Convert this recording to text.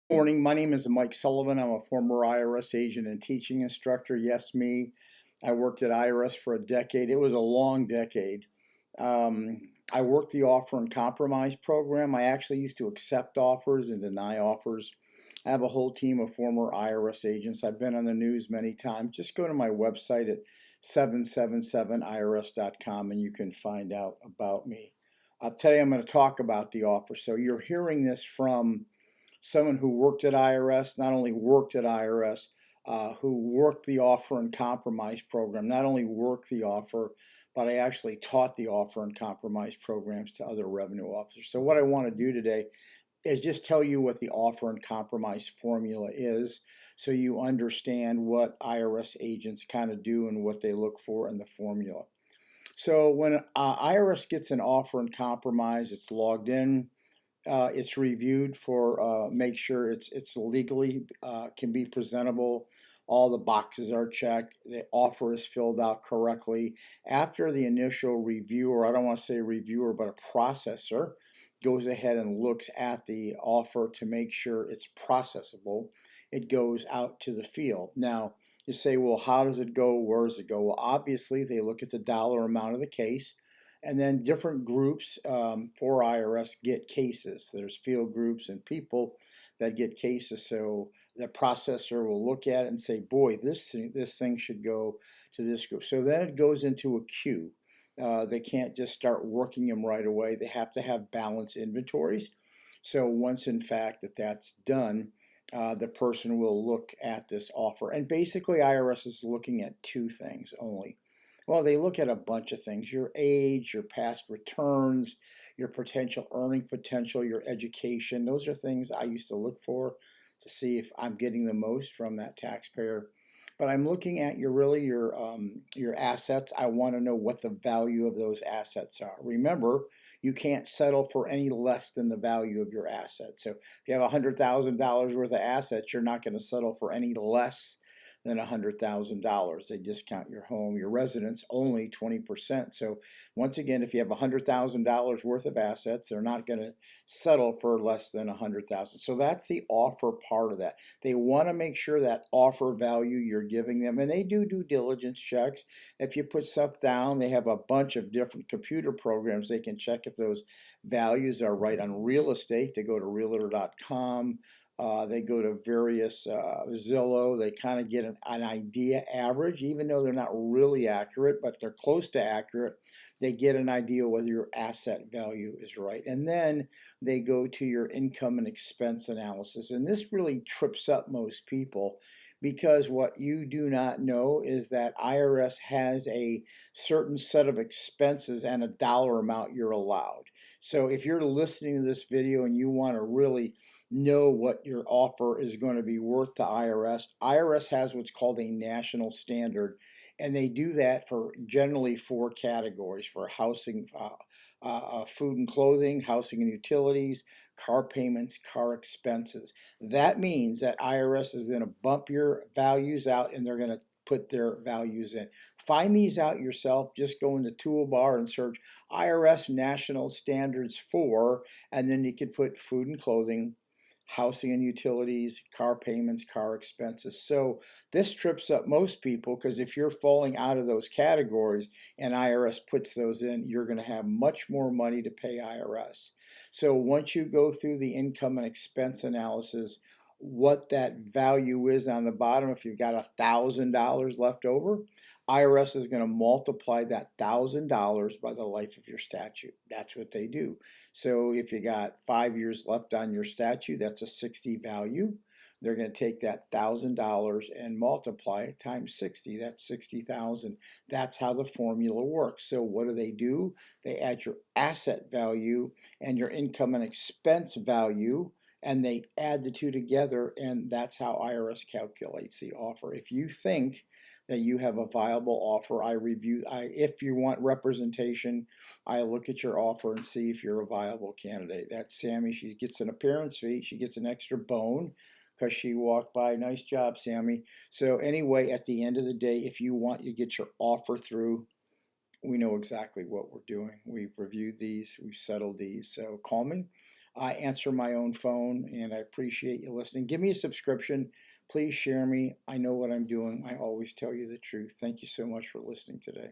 Morning. My name is Mike Sullivan. I'm a former IRS agent and teaching instructor. Yes, me. I worked at IRS for a decade. It was a long decade. I worked the offer and compromise program. I actually used to accept offers and deny offers. I have a whole team of former IRS agents. I've been on the news many times. Just go to my website at 777irs.com and you can find out about me. Today I'm going to talk about the offer. So you're hearing this from someone who worked at IRS, not only worked at IRS, who worked the offer and compromise program, not only worked the offer, but I actually taught the offer and compromise programs to other revenue officers. So what I want to do today is just tell you what the offer and compromise formula is so you understand what IRS agents kind of do and what they look for in the formula. So when IRS gets an offer and compromise, it's logged in, it's reviewed for make sure it's legally can be presentable. All the boxes are checked. The offer is filled out correctly. After the initial reviewer, I don't want to say reviewer, but a processor goes ahead and looks at the offer to make sure it's processable, it goes out to the field. Now, you say, well, how does it go? Where does it go? Well, obviously, they look at the dollar amount of the case. And then different groups for IRS get cases. There's field groups and people that get cases. So the processor will look at it and say, boy, this thing should go to this group. So then it goes into a queue. They can't just start working them right away. They have to have balanced inventories. So once in fact that's done, the person will look at this offer. And basically IRS is looking at two things only. Well, they look at a bunch of things: your age, your past returns, your potential earning potential, your education. Those are things I used to look for to see if I'm getting the most from that taxpayer. But I'm looking at your assets. I want to know what the value of those assets are. Remember, you can't settle for any less than the value of your assets. So if you have $100,000 worth of assets, you're not going to settle for any less than $100,000. They discount your home, your residence, only 20%. So once again, if you have $100,000 worth of assets, they're not going to settle for less than $100,000. So that's the offer part of that. They want to make sure that offer value you're giving them, and they do due diligence checks. If you put stuff down, they have a bunch of different computer programs they can check if those values are right. On real estate, they go to realtor.com. They go to various Zillow. They kind of get an idea average, even though they're not really accurate, but they're close to accurate. They get an idea whether your asset value is right. And then they go to your income and expense analysis. And this really trips up most people because what you do not know is that IRS has a certain set of expenses and a dollar amount you're allowed. So if you're listening to this video and you want to really know what your offer is going to be worth to IRS. IRS has what's called a national standard, and they do that for generally four categories: for housing, food and clothing, housing and utilities, car payments, car expenses. That means that IRS is going to bump your values out and they're going to put their values in. Find these out yourself. Just go in the toolbar and search IRS National Standards for, and then you can put food and clothing, housing and utilities, car payments, car expenses. So this trips up most people because if you're falling out of those categories and IRS puts those in, you're going to have much more money to pay IRS. So once you go through the income and expense analysis, what that value is on the bottom, if you've got $1,000 left over, IRS is going to multiply that $1,000 by the life of your statute. That's what they do. So if you got 5 years left on your statute, that's a 60 value. They're going to take that $1,000 and multiply it times 60. That's 60,000. That's how the formula works. So what do? They add your asset value and your income and expense value, and they add the two together, and that's how IRS calculates the offer. If you think that you have a viable offer, if you want representation, I look at your offer and see if you're a viable candidate. That's Sammy. She gets an appearance fee. She gets an extra bone because she walked by. Nice job, Sammy. So anyway, at the end of the day, if you want to get your offer through, we know exactly what we're doing. We've reviewed these. We've settled these. So call me. I answer my own phone, and I appreciate you listening. Give me a subscription. Please share me. I know what I'm doing. I always tell you the truth. Thank you so much for listening today.